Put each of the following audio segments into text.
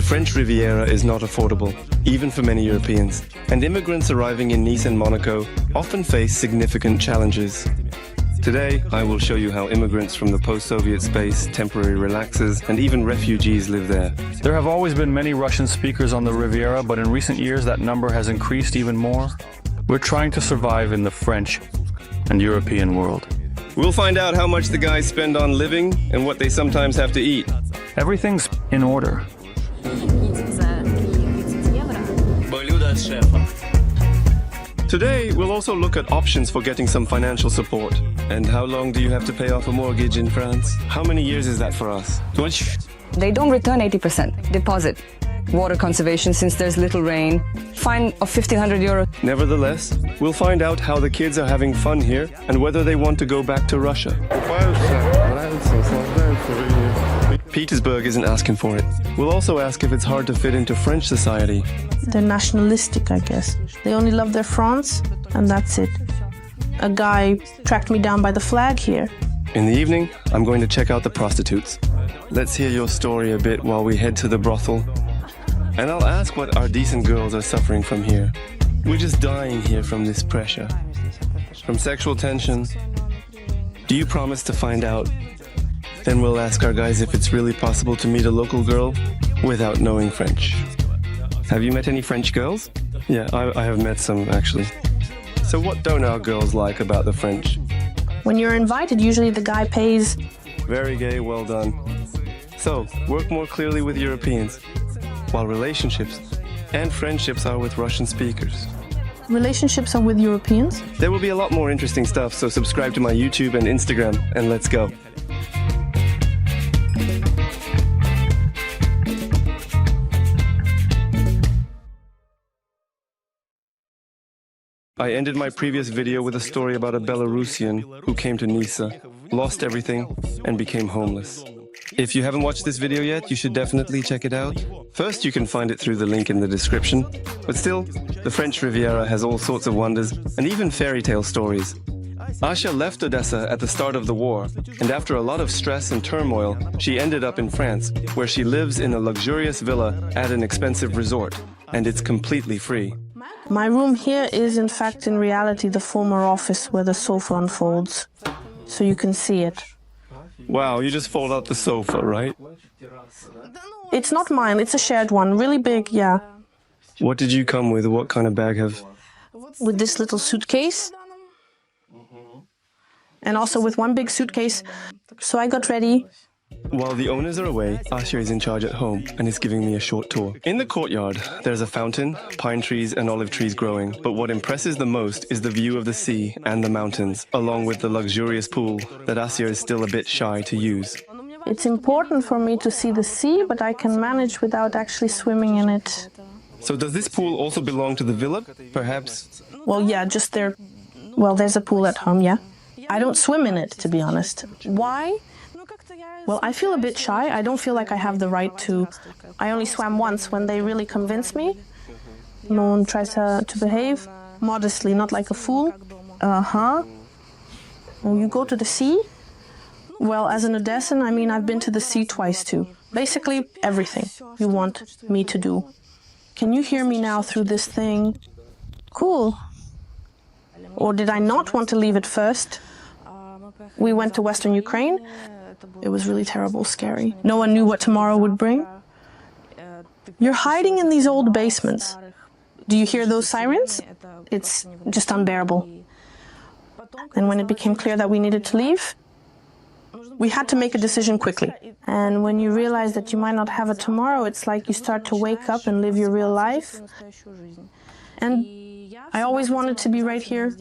French Riviera is not affordable, even for many Europeans, and immigrants arriving in Nice and Monaco often face significant challenges. Today, I will show you how immigrants from the post-Soviet space, temporary relaxers, and even refugees live there. There have always been many Russian speakers on the Riviera, but in recent years that number has increased even more. We're trying to survive in the French and European world. We'll find out how much the guys spend on living and what they sometimes have to eat. Everything's in order. Today, we'll also look at options for getting some financial support. And how long do you have to pay off a mortgage in France? How many years is that for us? They don't return 80% deposit. Water conservation since there's little rain. Fine of 1,500 euro. Nevertheless, we'll find out how the kids are having fun here and whether they want to go back to Russia. Petersburg isn't asking for it. We'll also ask if it's hard to fit into French society. They're nationalistic, I guess. They only love their France, and that's it. A guy tracked me down by the flag here. In the evening, I'm going to check out the prostitutes. Let's hear your story a bit while we head to the brothel. And I'll ask what our decent girls are suffering from here. We're just dying here from this pressure. From sexual tension. Do you promise to find out? Then we'll ask our guys if it's really possible to meet a local girl without knowing French. Have you met any French girls? Yeah, I have met some, actually. So what don't our girls like about the French? When you're invited, usually the guy pays. Very gay, well done. So, work more clearly with Europeans, while relationships and friendships are with Russian speakers. Relationships are with Europeans? There will be a lot more interesting stuff, so subscribe to my YouTube and Instagram, and let's go. I ended my previous video with a story about a Belarusian who came to Nysa, lost everything, and became homeless. If you haven't watched this video yet, you should definitely check it out. First, you can find it through the link in the description. But still, the French Riviera has all sorts of wonders, and even fairy tale stories. Asha left Odessa at the start of the war, and after a lot of stress and turmoil, she ended up in France, where she lives in a luxurious villa at an expensive resort, and it's completely free. My room here is, in fact, in reality, the former office where the sofa unfolds, so you can see it. Wow, you just fold out the sofa, right? It's not mine, it's a shared one, really big, yeah. What did you come with? What kind of bag have? With this little suitcase. And also with one big suitcase. So I got ready. While the owners are away, Asha is in charge at home and is giving me a short tour. In the courtyard, there's a fountain, pine trees and olive trees growing. But what impresses the most is the view of the sea and the mountains, along with the luxurious pool that Asya is still a bit shy to use. It's important for me to see the sea, but I can manage without actually swimming in it. So does this pool also belong to the villa, perhaps? Well, yeah, just there. Well, there's a pool at home, yeah. I don't swim in it, to be honest. Why? Well, I feel a bit shy. I don't feel like I have the right to. I only swam once when they really convinced me. No one tries to behave modestly, not like a fool. Well, you go to the sea? Well, as an Odessan, I mean, I've been to the sea twice too. Basically, everything you want me to do. Can you hear me now through this thing? Cool. Or did I not want to leave at first? We went to Western Ukraine. It was really terrible, scary. No one knew what tomorrow would bring. You're hiding in these old basements. Do you hear those sirens? It's just unbearable. And when it became clear that we needed to leave, we had to make a decision quickly. And when you realize that you might not have a tomorrow, it's like you start to wake up and live your real life. And I always wanted to be right here.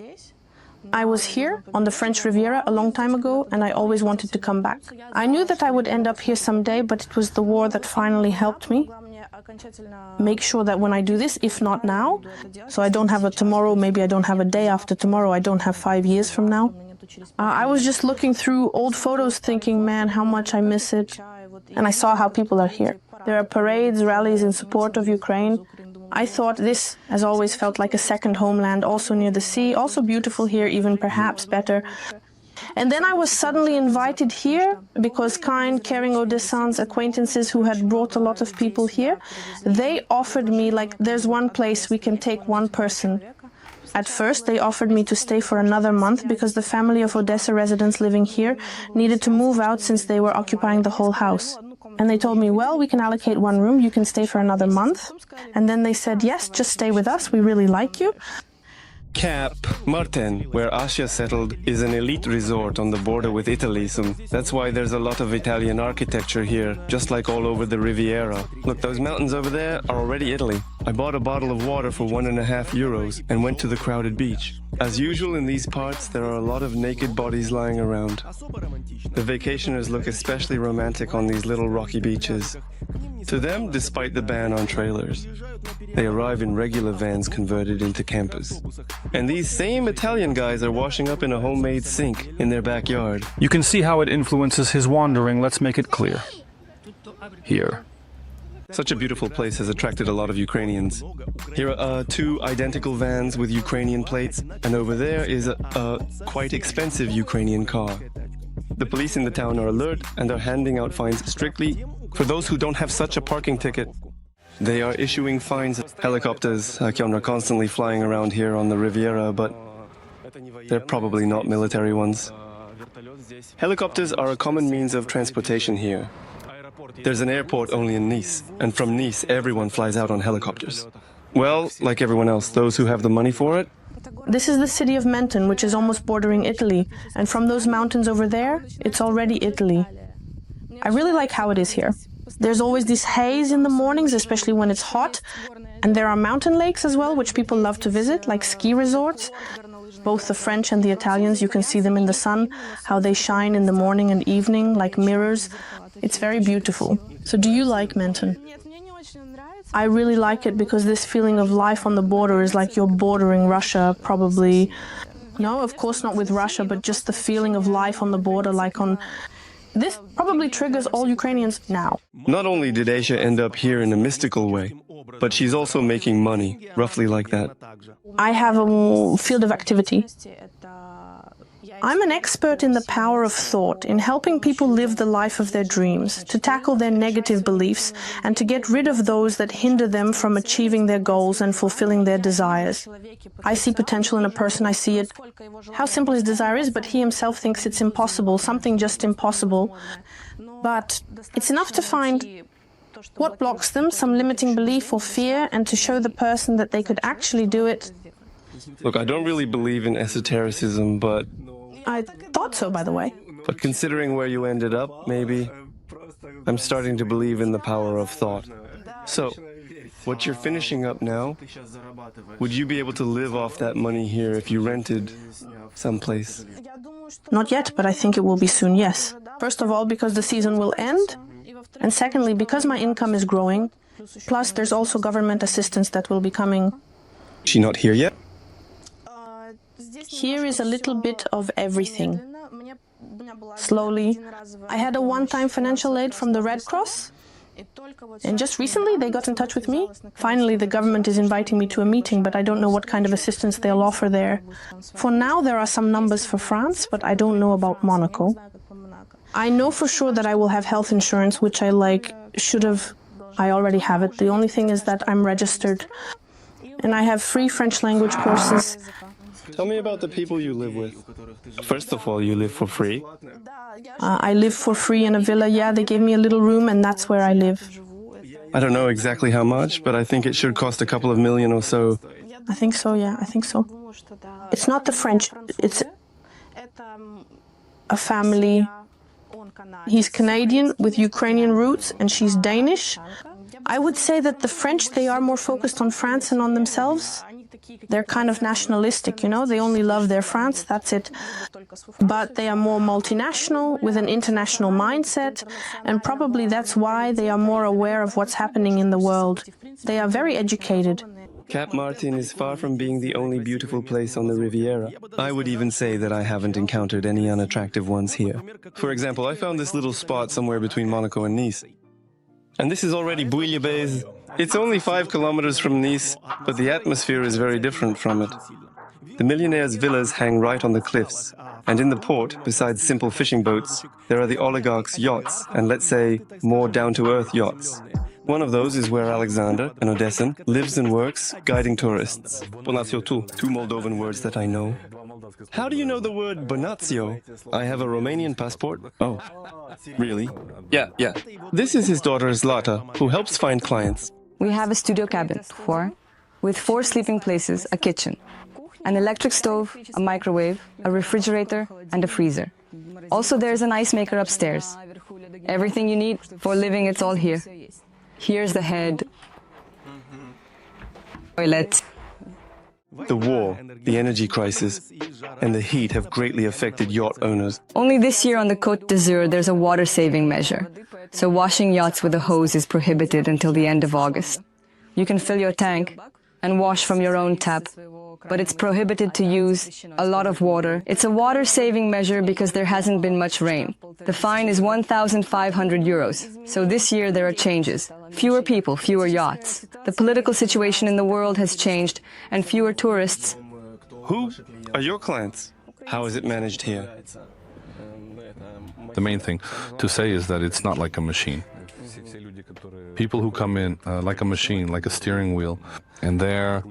I was here on the French Riviera a long time ago, and I always wanted to come back. I knew that I would end up here someday, but it was the war that finally helped me make sure that when I do this, if not now, so I don't have a tomorrow, maybe I don't have a day after tomorrow, I don't have 5 years from now. I was just looking through old photos thinking, man, how much I miss it. And I saw how people are here. There are parades, rallies in support of Ukraine. I thought this has always felt like a second homeland, also near the sea, also beautiful here, even perhaps better. And then I was suddenly invited here because kind, caring Odessans, acquaintances who had brought a lot of people here, they offered me, like, there's one place we can take one person. At first, they offered me to stay for another month because the family of Odessa residents living here needed to move out since they were occupying the whole house. And they told me, well, we can allocate one room, you can stay for another month. And then they said, yes, just stay with us, we really like you. Cap Martin, where Asya settled, is an elite resort on the border with Italy, so that's why there's a lot of Italian architecture here, just like all over the Riviera. Look, those mountains over there are already Italy. I bought a bottle of water for €1.50 and went to the crowded beach. As usual in these parts, there are a lot of naked bodies lying around. The vacationers look especially romantic on these little rocky beaches. To them, despite the ban on trailers, they arrive in regular vans converted into campers. And these same Italian guys are washing up in a homemade sink in their backyard. You can see how it influences his wandering. Let's make it clear. Here. Such a beautiful place has attracted a lot of Ukrainians. Here are two identical vans with Ukrainian plates, and over there is a quite expensive Ukrainian car. The police in the town are alert and are handing out fines strictly for those who don't have such a parking ticket. They are issuing fines. Helicopters are constantly flying around here on the Riviera, but they're probably not military ones. Helicopters are a common means of transportation here. There's an airport only in Nice, and from Nice everyone flies out on helicopters. Well, like everyone else, those who have the money for it. This is the city of Menton, which is almost bordering Italy, and from those mountains over there, it's already Italy. I really like how it is here. There's always this haze in the mornings, especially when it's hot, and there are mountain lakes as well, which people love to visit, like ski resorts. Both the French and the Italians, you can see them in the sun, how they shine in the morning and evening like mirrors. It's very beautiful. So do you like Menton? I really like it because this feeling of life on the border is like you're bordering Russia, probably. No, of course not with Russia, but just the feeling of life on the border, like on... This probably triggers all Ukrainians now. Not only did Asia end up here in a mystical way, but she's also making money, roughly like that. I have a field of activity. I'm an expert in the power of thought, in helping people live the life of their dreams, to tackle their negative beliefs, and to get rid of those that hinder them from achieving their goals and fulfilling their desires. I see potential in a person, I see it, how simple his desire is, but he himself thinks it's impossible, something just impossible. But it's enough to find what blocks them, some limiting belief or fear, and to show the person that they could actually do it. Look, I don't really believe in esotericism, but I thought so, by the way. But considering where you ended up, maybe, I'm starting to believe in the power of thought. So, what you're finishing up now, would you be able to live off that money here if you rented someplace? Not yet, but I think it will be soon, yes. First of all, because the season will end, and secondly, because my income is growing, plus there's also government assistance that will be coming. Is she not here yet? Here is a little bit of everything. Slowly. I had a one-time financial aid from the Red Cross, and just recently they got in touch with me. Finally, the government is inviting me to a meeting, but I don't know what kind of assistance they'll offer there. For now, there are some numbers for France, but I don't know about Monaco. I know for sure that I will have health insurance, which I I already have it. The only thing is that I'm registered, and I have free French language courses. Tell me about the people you live with. First of all, you live for free? I live for free in a villa, yeah, they gave me a little room and that's where I live. I don't know exactly how much, but I think it should cost a couple of million or so. I think so, yeah, I think so. It's not the French, it's a family. He's Canadian with Ukrainian roots and she's Danish. I would say that the French, they are more focused on France and on themselves. They're kind of nationalistic, you know, they only love their France, that's it. But they are more multinational, with an international mindset, and probably that's why they are more aware of what's happening in the world. They are very educated. Cap Martin is far from being the only beautiful place on the Riviera. I would even say that I haven't encountered any unattractive ones here. For example, I found this little spot somewhere between Monaco and Nice. And this is already Bouillabaisse. It's only 5 kilometers from Nice, but the atmosphere is very different from it. The millionaires' villas hang right on the cliffs, And in the port, besides simple fishing boats, there are the oligarchs' yachts, and let's say, more down-to-earth yachts. One of those is where Alexander, an Odessan, lives and works, guiding tourists. Bonazio, two Moldovan words that I know. How do you know the word bonazio? I have a Romanian passport. Oh, really? Yeah. This is his daughter Zlata, who helps find clients. We have a studio cabin, with 4 sleeping places, a kitchen, an electric stove, a microwave, a refrigerator, and a freezer. Also, there's an ice maker upstairs. Everything you need for living, it's all here. Here's the head. Toilet. The war, the energy crisis, and the heat have greatly affected yacht owners. Only this year on the Côte d'Azur, there's a water-saving measure. So washing yachts with a hose is prohibited until the end of August. You can fill your tank and wash from your own tap, but it's prohibited to use a lot of water. It's a water-saving measure because there hasn't been much rain. The fine is 1,500 euros. So this year there are changes. Fewer people, fewer yachts. The political situation in the world has changed, and fewer tourists. Who are your clients? How is it managed here? The main thing to say is that it's not like a machine. People who come in like a machine, like a steering wheel, and there,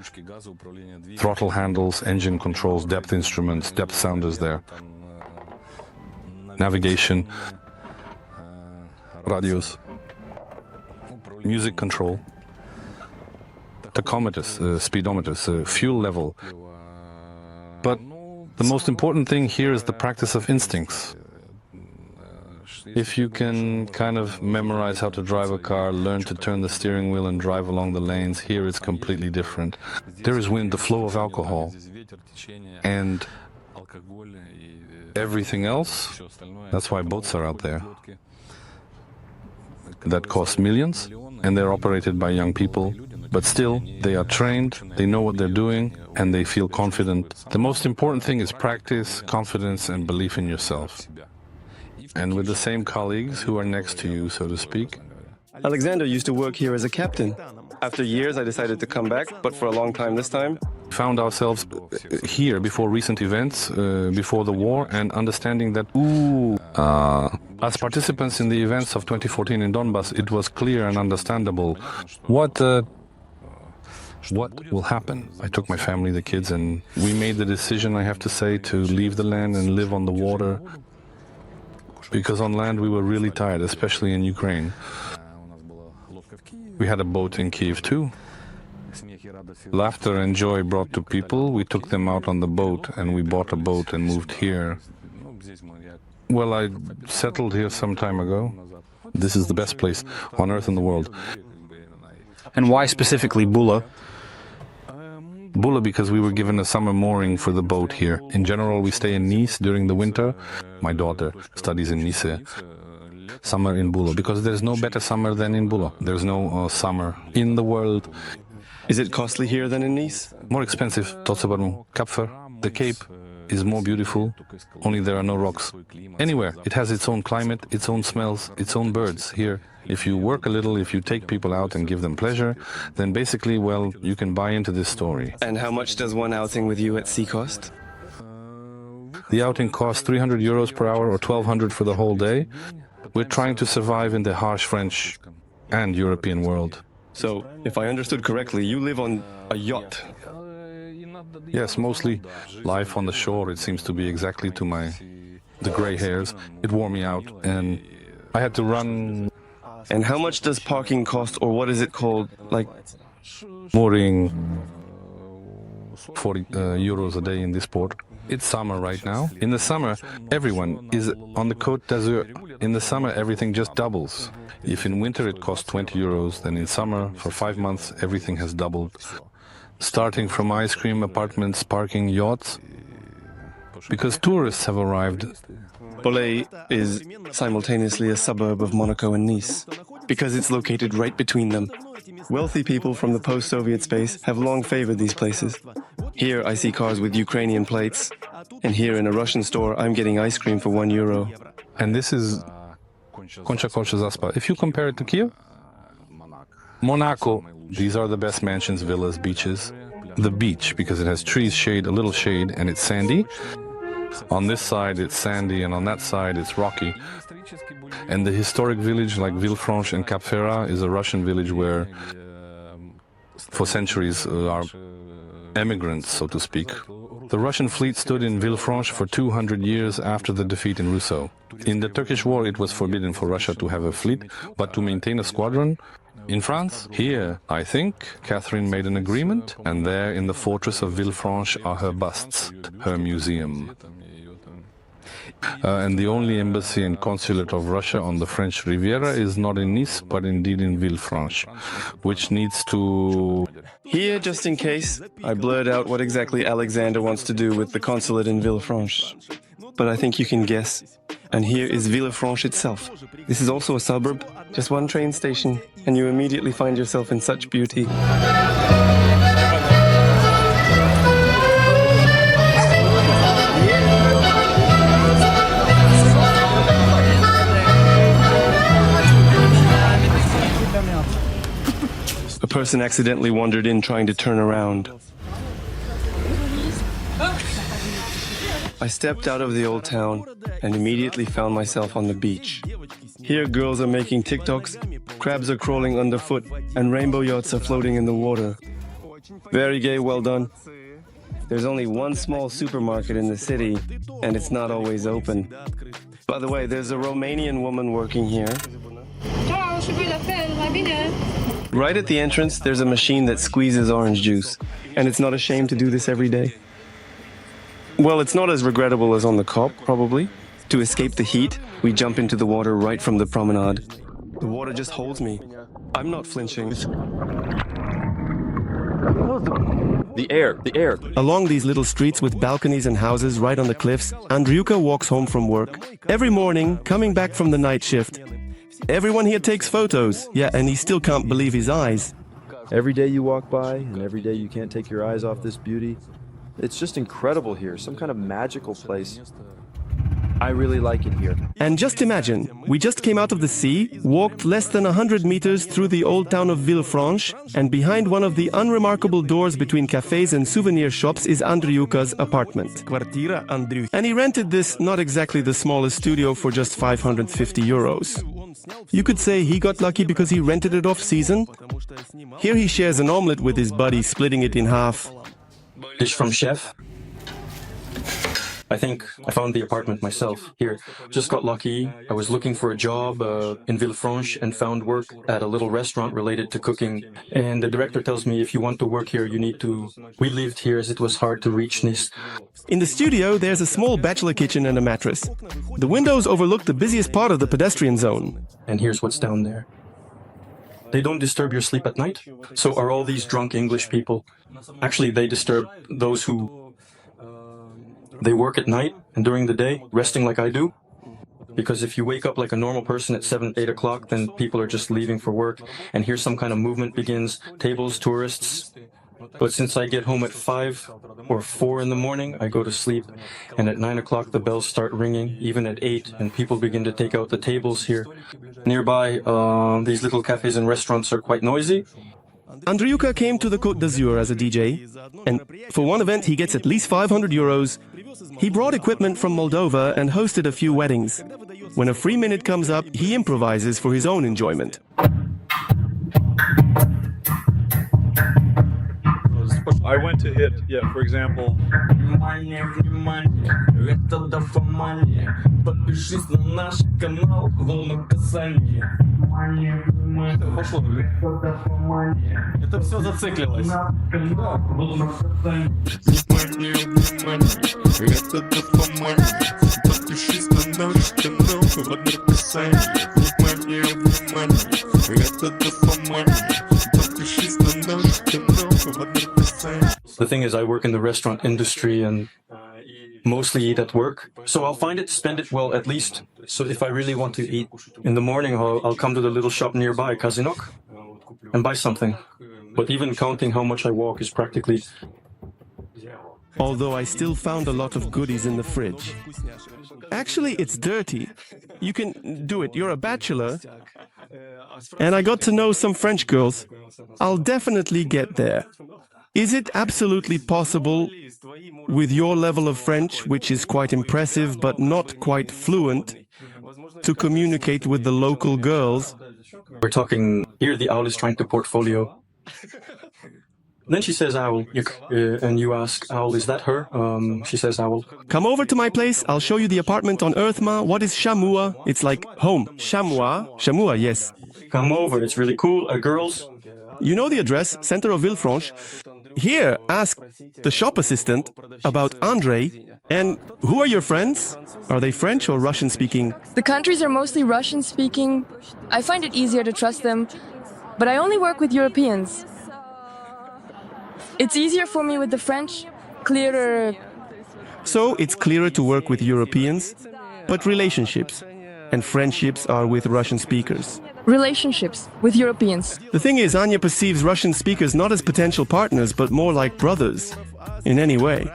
throttle handles, engine controls, depth instruments, depth sounders there, navigation, radios, music control, tachometers, speedometers, fuel level. But the most important thing here is the practice of instincts. If you can kind of memorize how to drive a car, learn to turn the steering wheel and drive along the lanes, here it's completely different. There is wind, the flow of alcohol, and everything else. That's why boats are out there. That cost millions, and they're operated by young people. But still, they are trained, they know what they're doing, and they feel confident. The most important thing is practice, confidence, and belief in yourself. And with the same colleagues who are next to you, so to speak. Alexander used to work here as a captain. After years, I decided to come back, but for a long time this time. Found ourselves here before recent events, before the war, and understanding that, as participants in the events of 2014 in Donbass, it was clear and understandable what will happen. I took my family, the kids, and we made the decision, I have to say, to leave the land and live on the water. Because on land we were really tired, especially in Ukraine. We had a boat in Kiev too. Laughter and joy brought to people. We took them out on the boat and we bought a boat and moved here. Well, I settled here some time ago. This is the best place on earth in the world. And why specifically Bula? Bula because we were given a summer mooring for the boat here. In general, we stay in Nice during the winter. My daughter studies in Nice. Summer in Bula, because there's no better summer than in Bula. There's no summer in the world. Is it costly here than in Nice? More expensive, Totsabarmu, Kapfer. The Cape is more beautiful, only there are no rocks. Anywhere, it has its own climate, its own smells, its own birds. Here, if you work a little, if you take people out and give them pleasure, then basically, well, you can buy into this story. And how much does one outing with you at sea cost? The outing costs 300 euros per hour or 1,200 for the whole day. We're trying to survive in the harsh French and European world. So, if I understood correctly, you live on a yacht. Yes, mostly life on the shore. It seems to be exactly to the gray hairs. It wore me out and I had to run. And how much does parking cost, or what is it called, like? Mooring 40 euros a day in this port. It's summer right now. In the summer, everyone is on the Côte d'Azur. In the summer, everything just doubles. If in winter it costs 20 euros, then in summer, for 5 months, everything has doubled. Starting from ice cream, apartments, parking, yachts. Because tourists have arrived. Boley is simultaneously a suburb of Monaco and Nice, because it's located right between them. Wealthy people from the post-Soviet space have long favored these places. Here I see cars with Ukrainian plates, and here in a Russian store I'm getting ice cream for €1. And this is Concha Zaspa. If you compare it to Kiev, Monaco, these are the best mansions, villas, beaches. The beach, because it has trees, shade, a little shade, and it's sandy. On this side it's sandy and on that side it's rocky. And the historic village like Villefranche and Cap Ferrat is a Russian village where for centuries are emigrants, so to speak. The Russian fleet stood in Villefranche for 200 years after the defeat in Rousseau. In the Turkish War it was forbidden for Russia to have a fleet, but to maintain a squadron. In France, here, I think, Catherine made an agreement, and there in the fortress of Villefranche are her busts, her museum. And the only embassy and consulate of Russia on the French Riviera is not in Nice, but indeed in Villefranche, which needs to... Here, just in case, I blurred out what exactly Alexander wants to do with the consulate in Villefranche. But I think you can guess. And here is Villefranche itself. This is also a suburb, just one train station, and you immediately find yourself in such beauty. A person accidentally wandered in trying to turn around. I stepped out of the old town and immediately found myself on the beach. Here girls are making TikToks, crabs are crawling underfoot, and rainbow yachts are floating in the water. Very gay, well done. There's only one small supermarket in the city, and it's not always open. By the way, there's a Romanian woman working here. Right at the entrance, there's a machine that squeezes orange juice, and it's not a shame to do this every day. Well, it's not as regrettable as on the Kop, probably. To escape the heat, we jump into the water right from the promenade. The water just holds me. I'm not flinching. The air. Along these little streets with balconies and houses right on the cliffs, Andriuka walks home from work. Every morning, coming back from the night shift. Everyone here takes photos. Yeah, and he still can't believe his eyes. Every day you walk by, and every day you can't take your eyes off this beauty. It's just incredible here, some kind of magical place. I really like it here. And just imagine, we just came out of the sea, walked less than 100 meters through the old town of Villefranche, and behind one of the unremarkable doors between cafes and souvenir shops is Andriuka's apartment. And he rented this not exactly the smallest studio for just 550 euros. You could say he got lucky because he rented it off season. Here he shares an omelette with his buddy, splitting it in half. Dish from chef. I think I found the apartment myself here. Just got lucky. I was looking for a job in Villefranche and found work at a little restaurant related to cooking. And the director tells me if you want to work here, you need to... We lived here as it was hard to reach Nice. In the studio, there's a small bachelor kitchen and a mattress. The windows overlook the busiest part of the pedestrian zone. And here's what's down there. They don't disturb your sleep at night. So are all these drunk English people. Actually, they disturb those who... They work at night and during the day, resting like I do. Because if you wake up like a normal person at 7, 8 o'clock, then people are just leaving for work. And here some kind of movement begins. Tables, tourists. But since I get home at 5 or 4 in the morning, I go to sleep. And at 9 o'clock, the bells start ringing, even at 8. And people begin to take out the tables here. Nearby, these little cafes and restaurants are quite noisy. Andriuka came to the Côte d'Azur as a DJ, and for one event he gets at least 500 euros. He brought equipment from Moldova and hosted a few weddings. When a free minute comes up, he improvises for his own enjoyment. I went to hit, for example. Это все зациклилось. The thing is, I work in the restaurant industry and mostly eat at work. So I'll find it, spend it, well, at least. So if I really want to eat in the morning, I'll come to the little shop nearby, Kazinok, and buy something. But even counting how much I walk is practically... Although I still found a lot of goodies in the fridge. Actually, it's dirty. You can do it. You're a bachelor. And I got to know some French girls. I'll definitely get there. Is it absolutely possible, with your level of French, which is quite impressive but not quite fluent, to communicate with the local girls? We're talking here, the owl is trying to portfolio. Then she says owl, and you ask, owl, is that her? She says owl. Come over to my place, I'll show you the apartment on Earthma. What is Chamois? It's like home. Chamois? Chamois, yes. Come over, it's really cool. Girls? You know the address, center of Villefranche. Here, ask the shop assistant about Andre. And who are your friends? Are they French or Russian speaking? The countries are mostly Russian speaking. I find it easier to trust them, but I only work with Europeans. It's easier for me with the French, clearer. So it's clearer to work with Europeans, but relationships and friendships are with Russian speakers. Relationships with Europeans. The thing is, Anya perceives Russian speakers not as potential partners, but more like brothers, in any way.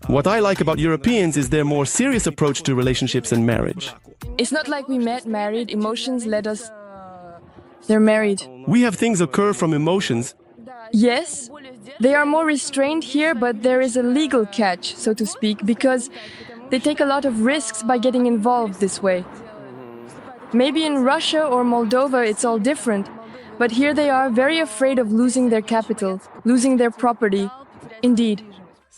What I like about Europeans is their more serious approach to relationships and marriage. It's not like we met, married, emotions led us. They're married. We have things occur from emotions. Yes, they are more restrained here, but there is a legal catch, so to speak, because they take a lot of risks by getting involved this way. Maybe in Russia or Moldova it's all different, but here they are very afraid of losing their capital, losing their property. Indeed.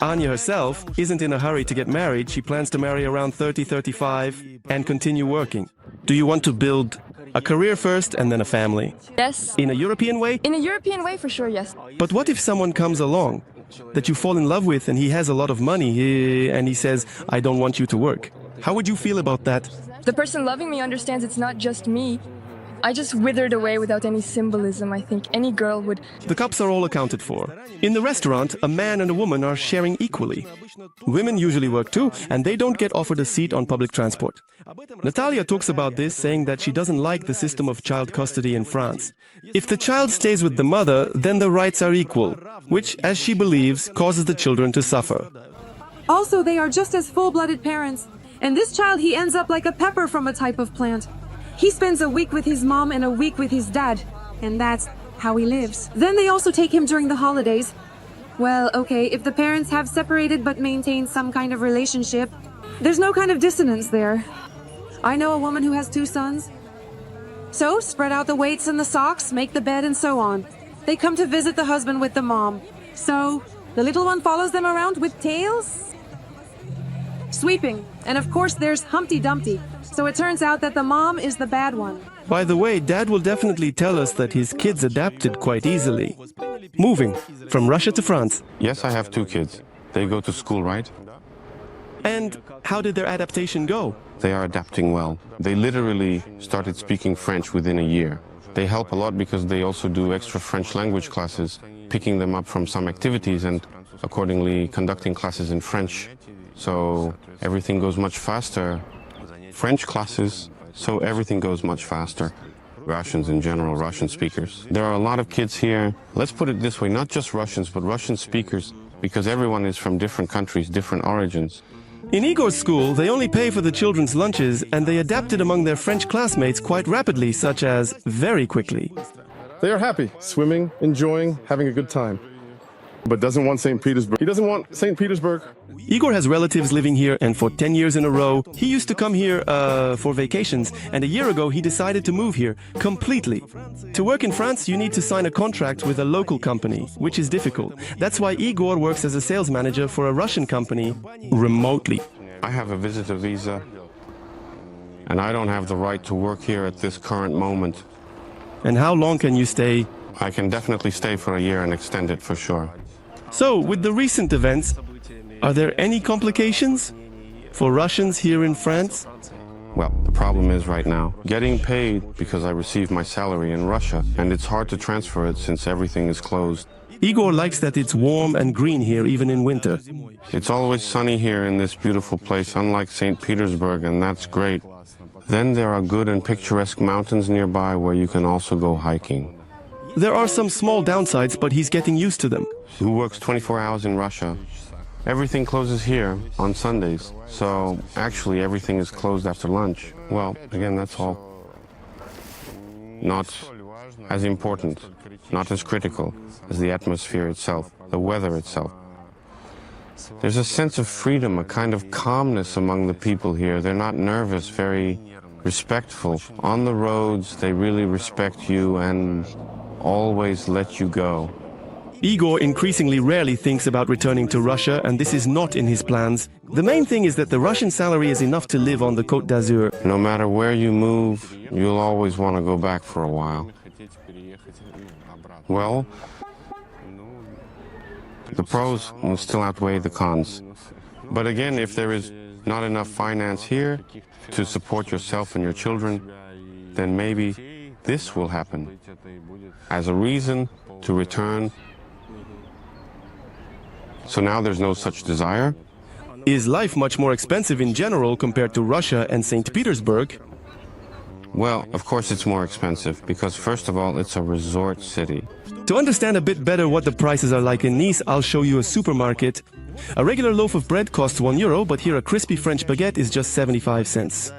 Anya herself isn't in a hurry to get married. She plans to marry around 30, 35 and continue working. Do you want to build a career first and then a family? Yes. In a European way? In a European way, for sure, yes. But what if someone comes along that you fall in love with and he has a lot of money and he says, I don't want you to work? How would you feel about that? The person loving me understands it's not just me. I just withered away without any symbolism. I think any girl would. The cups are all accounted for. In the restaurant, a man and a woman are sharing equally. Women usually work too, and they don't get offered a seat on public transport. Natalia talks about this, saying that she doesn't like the system of child custody in France. If the child stays with the mother, then the rights are equal, which, as she believes, causes the children to suffer. Also, they are just as full-blooded parents. And this child, he ends up like a pepper from a type of plant. He spends a week with his mom and a week with his dad. And that's how he lives. Then they also take him during the holidays. Well, okay, if the parents have separated but maintain some kind of relationship, there's no kind of dissonance there. I know a woman who has 2 sons. So, spread out the weights and the socks, make the bed and so on. They come to visit the husband with the mom. So, the little one follows them around with tails? Sweeping. And of course there's Humpty Dumpty. So it turns out that the mom is the bad one. By the way, Dad will definitely tell us that his kids adapted quite easily. Moving from Russia to France. Yes, I have 2 kids. They go to school, right? And how did their adaptation go? They are adapting well. They literally started speaking French within a year. They help a lot because they also do extra French language classes, picking them up from some activities and accordingly conducting classes in French. So everything goes much faster. French classes, so everything goes much faster. Russians in general, Russian speakers. There are a lot of kids here, let's put it this way, not just Russians, but Russian speakers, because everyone is from different countries, different origins. In Igor's school, they only pay for the children's lunches, and they adapted among their French classmates quite rapidly, such as very quickly. They are happy, swimming, enjoying, having a good time. But doesn't want St. Petersburg. He doesn't want St. Petersburg. Igor has relatives living here, and for 10 years in a row, he used to come here for vacations, and a year ago he decided to move here, completely. To work in France, you need to sign a contract with a local company, which is difficult. That's why Igor works as a sales manager for a Russian company, remotely. I have a visitor visa, and I don't have the right to work here at this current moment. And how long can you stay? I can definitely stay for a year and extend it for sure. So, with the recent events, are there any complications for Russians here in France? Well, the problem is right now, getting paid because I receive my salary in Russia, and it's hard to transfer it since everything is closed. Igor likes that it's warm and green here even in winter. It's always sunny here in this beautiful place, unlike St. Petersburg, and that's great. Then there are good and picturesque mountains nearby where you can also go hiking. There are some small downsides, but he's getting used to them. Who works 24 hours in Russia? Everything closes here on Sundays, so actually everything is closed after lunch. Well, again, that's all. Not as important, not as critical as the atmosphere itself. the weather itself. There's a sense of freedom, a kind of calmness among the people here. They're not nervous, very respectful. On the roads, they really respect you and always let you go. Igor increasingly rarely thinks about returning to Russia, and this is not in his plans. The main thing is that the Russian salary is enough to live on the Côte d'Azur. No matter where you move, you'll always want to go back for a while. Well, the pros will still outweigh the cons. But again, if there is not enough finance here to support yourself and your children, then maybe this will happen as a reason to return. So now there's no such desire. Is life much more expensive in general compared to Russia and St. Petersburg? Well, of course it's more expensive because, first of all, it's a resort city. To understand a bit better what the prices are like in Nice, I'll show you a supermarket. A regular loaf of bread costs €1, but here a crispy French baguette is just 75 cents.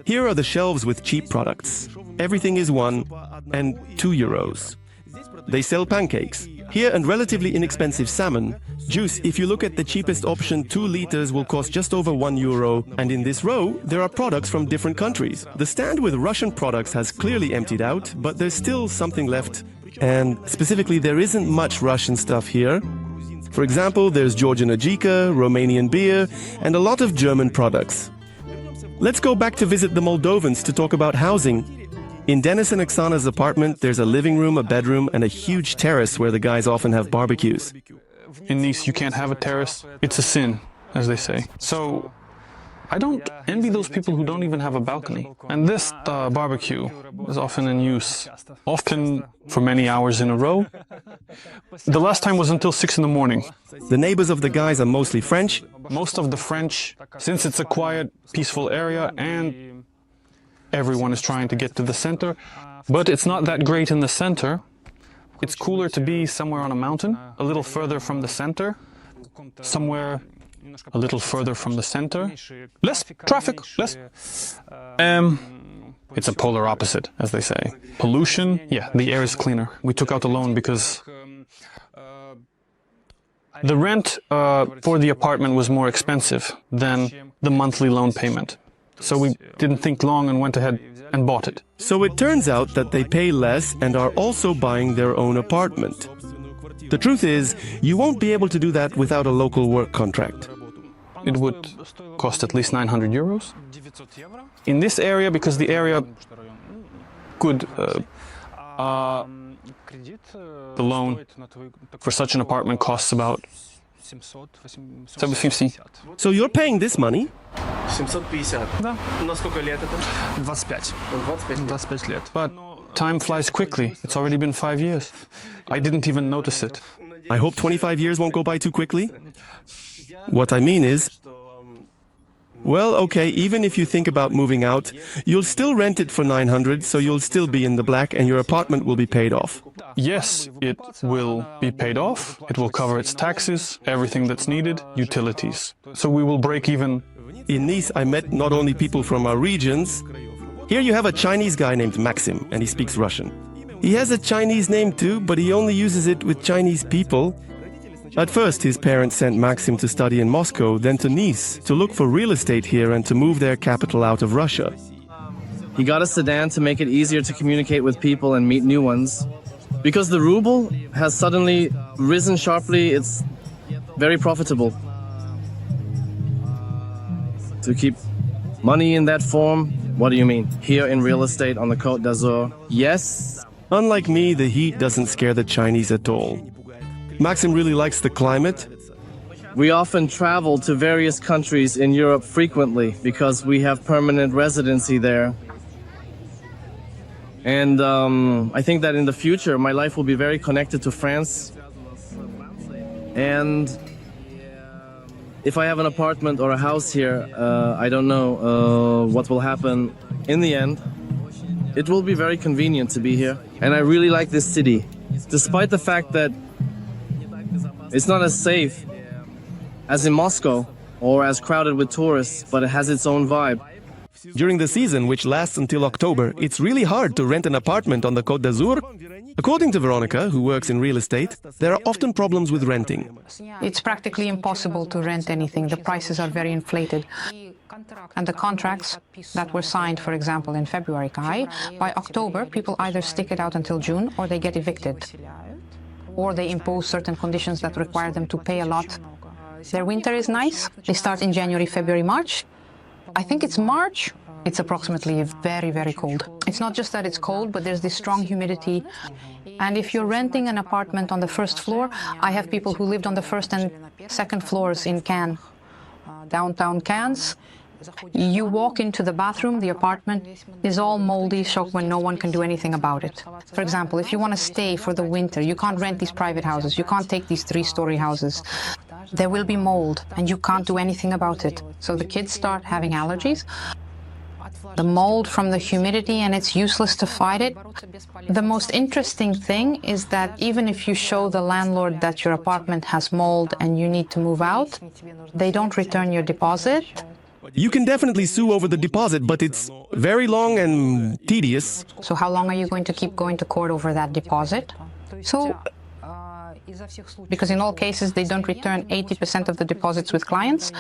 Here are the shelves with cheap products. Everything is €1 and €2. They sell pancakes. Here, and relatively inexpensive salmon. Juice, if you look at the cheapest option, 2 liters will cost just over €1. And in this row, there are products from different countries. The stand with Russian products has clearly emptied out, but there's still something left. And specifically, there isn't much Russian stuff here. For example, there's Georgian ajika, Romanian beer, and a lot of German products. Let's go back to visit the Moldovans to talk about housing. In Denis and Oksana's apartment, there's a living room, a bedroom, and a huge terrace where the guys often have barbecues. In Nice, you can't have a terrace. It's a sin, as they say. So I don't envy those people who don't even have a balcony. And this barbecue is often in use, often for many hours in a row. The last time was until 6 in the morning. The neighbors of the guys are mostly French. Most of the French, since it's a quiet, peaceful area and everyone is trying to get to the center, but it's not that great in the center. It's cooler to be somewhere on a mountain, a little further from the center, somewhere a little further from the center. Less traffic, less. It's a polar opposite, as they say. Pollution, yeah, the air is cleaner. We took out a loan because the rent for the apartment was more expensive than the monthly loan payment. So we didn't think long and went ahead and bought it. So it turns out that they pay less and are also buying their own apartment. The truth is, you won't be able to do that without a local work contract. It would cost at least €900. In this area, because the area could... the loan for such an apartment costs about 750. So you're paying this money? 750. Да. На сколько лет это? 25. 25 лет. But time flies quickly. It's already been 5 years. I didn't even notice it. I hope 25 years won't go by too quickly. What I mean is, well, okay, even if you think about moving out, you'll still rent it for 900, so you'll still be in the black and your apartment will be paid off. Yes, it will be paid off. It will cover its taxes, everything that's needed, utilities. So we will break even. In Nice, I met not only people from our regions. Here you have a Chinese guy named Maxim, and he speaks Russian. He has a Chinese name too, but he only uses it with Chinese people. At first, his parents sent Maxim to study in Moscow, then to Nice, to look for real estate here and to move their capital out of Russia. He got a sedan to make it easier to communicate with people and meet new ones. Because the ruble has suddenly risen sharply, it's very profitable to keep money in that form. What do you mean? Here in real estate on the Côte d'Azur? Yes. Unlike me, the heat doesn't scare the Chinese at all. Maxim really likes the climate. We often travel to various countries in Europe frequently because we have permanent residency there. And I think that in the future my life will be very connected to France. And if I have an apartment or a house here, I don't know what will happen in the end. It will be very convenient to be here. And I really like this city, despite the fact that it's not as safe as in Moscow or as crowded with tourists, but it has its own vibe. During the season, which lasts until October, it's really hard to rent an apartment on the Côte d'Azur. According to Veronica, who works in real estate, there are often problems with renting. It's practically impossible to rent anything. The prices are very inflated. And the contracts that were signed, for example, in February, by October, people either stick it out until June or they get evicted. Or they impose certain conditions that require them to pay a lot. Their winter is nice. They start in January, February, March. I think it's March. It's approximately very, very cold. It's not just that it's cold, but there's this strong humidity. And if you're renting an apartment on the first floor, I have people who lived on the first and second floors in Cannes, downtown Cannes. You walk into the bathroom, the apartment is all moldy, so when no one can do anything about it. For example, if you want to stay for the winter, you can't rent these private houses, you can't take these 3-story houses. There will be mold, and you can't do anything about it. So the kids start having allergies. The mold from the humidity, and it's useless to fight it. The most interesting thing is that even if you show the landlord that your apartment has mold and you need to move out, they don't return your deposit. You can definitely sue over the deposit, but it's very long and tedious. So how long are you going to keep going to court over that deposit? So, because in all cases they don't return 80% of the deposits with clients.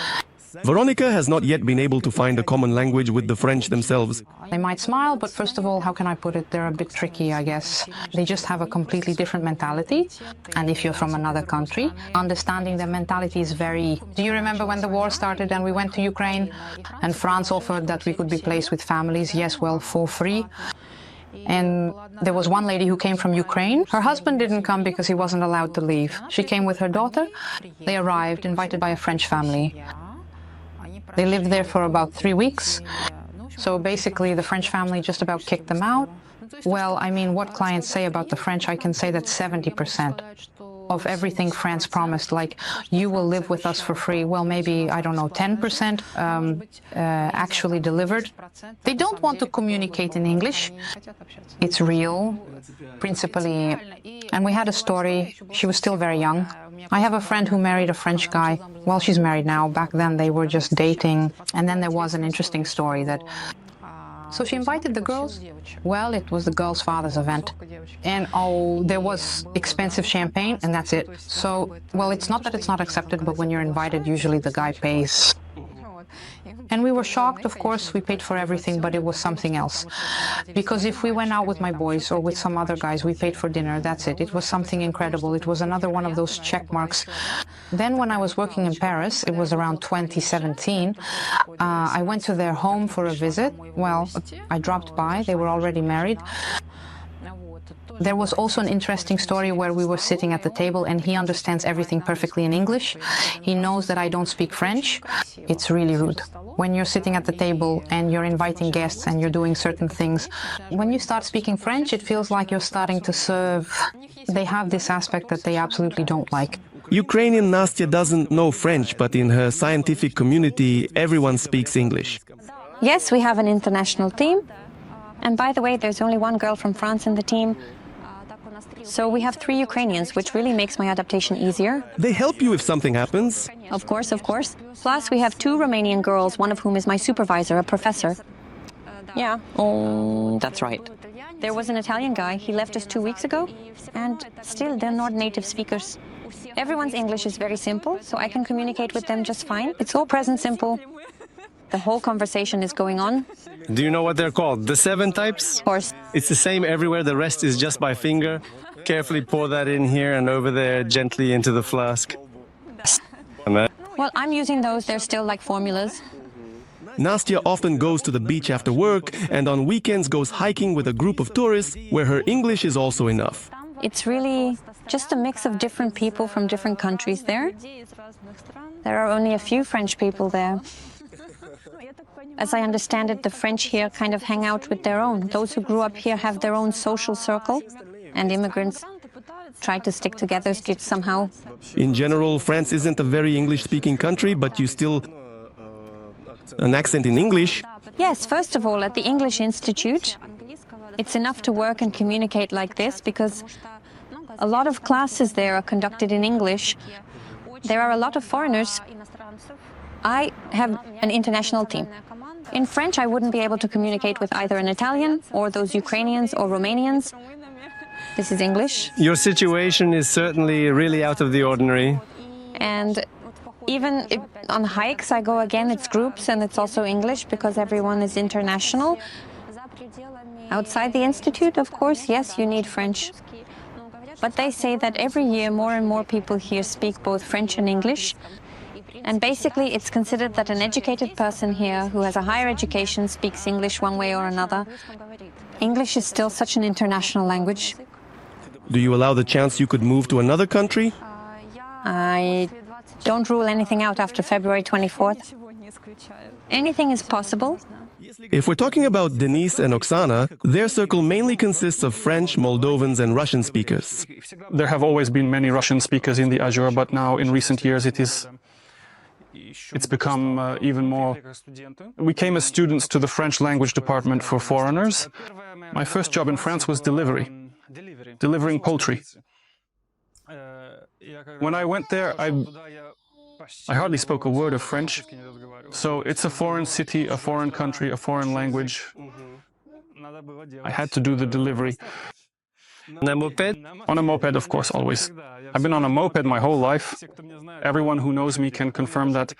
Veronica has not yet been able to find a common language with the French themselves. They might smile, but first of all, how can I put it? They're a bit tricky, I guess. They just have a completely different mentality. And if you're from another country, understanding their mentality is very... Do you remember when the war started and we went to Ukraine and France offered that we could be placed with families? Yes, well, for free. And there was one lady who came from Ukraine. Her husband didn't come because he wasn't allowed to leave. She came with her daughter. They arrived, invited by a French family. They lived there for about 3 weeks. So basically, the French family just about kicked them out. Well, I mean, what clients say about the French, I can say that 70% of everything France promised, like, you will live with us for free, well, maybe, I don't know, 10% actually delivered. They don't want to communicate in English. It's real, principally. And we had a story. She was still very young. I have a friend who married a French guy. Well, she's married now. Back then, they were just dating. And then there was an interesting story that... So she invited the girls. Well, it was the girl's father's event. And, oh, there was expensive champagne, and that's it. So, well, it's not that it's not accepted, but when you're invited, usually the guy pays. And we were shocked, of course, we paid for everything, but it was something else. Because if we went out with my boys or with some other guys, we paid for dinner, that's it. It was something incredible. It was another one of those check marks. Then when I was working in Paris, it was around 2017, I went to their home for a visit. Well, I dropped by, they were already married. There was also an interesting story where we were sitting at the table and he understands everything perfectly in English. He knows that I don't speak French. It's really rude. When you're sitting at the table and you're inviting guests and you're doing certain things, when you start speaking French, it feels like you're starting to serve. They have this aspect that they absolutely don't like. Ukrainian Nastya doesn't know French, but in her scientific community, everyone speaks English. Yes, we have an international team. And by the way, there's only one girl from France in the team. So we have 3 Ukrainians, which really makes my adaptation easier. They help you if something happens. Of course, of course. Plus, we have 2 Romanian girls, one of whom is my supervisor, a professor. Yeah, that's right. There was an Italian guy, he left us 2 weeks ago, and still they're not native speakers. Everyone's English is very simple, so I can communicate with them just fine. It's all present simple. The whole conversation is going on. Do you know what they're called? The 7 types? Of course. It's the same everywhere, the rest is just by finger. Carefully pour that in here and over there, gently into the flask. Well, I'm using those, they're still like formulas. Nastya often goes to the beach after work and on weekends goes hiking with a group of tourists where her English is also enough. It's really just a mix of different people from different countries there. There are only a few French people there. As I understand it, the French here kind of hang out with their own. Those who grew up here have their own social circle, and immigrants try to stick together somehow. In general, France isn't a very English-speaking country, but you still... an accent in English? Yes, first of all, at the English Institute, it's enough to work and communicate like this, because a lot of classes there are conducted in English. There are a lot of foreigners. I have an international team. In French, I wouldn't be able to communicate with either an Italian or those Ukrainians or Romanians. This is English. Your situation is certainly really out of the ordinary. And even if on hikes I go again, it's groups and it's also English because everyone is international. Outside the institute, of course, yes, you need French. But they say that every year more and more people here speak both French and English. And basically it's considered that an educated person here who has a higher education speaks English one way or another. English is still such an international language. Do you allow the chance you could move to another country? I don't rule anything out after February 24th. Anything is possible. If we're talking about Denise and Oksana, their circle mainly consists of French, Moldovans and Russian speakers. There have always been many Russian speakers in the Azure, but now in recent years it's become even more. We came as students to the French language department for foreigners. My first job in France was delivering poultry. When I went there, I hardly spoke a word of French. So it's a foreign city, a foreign country, a foreign language. I had to do the delivery. On a moped? On a moped, of course, always. I've been on a moped my whole life. Everyone who knows me can confirm that.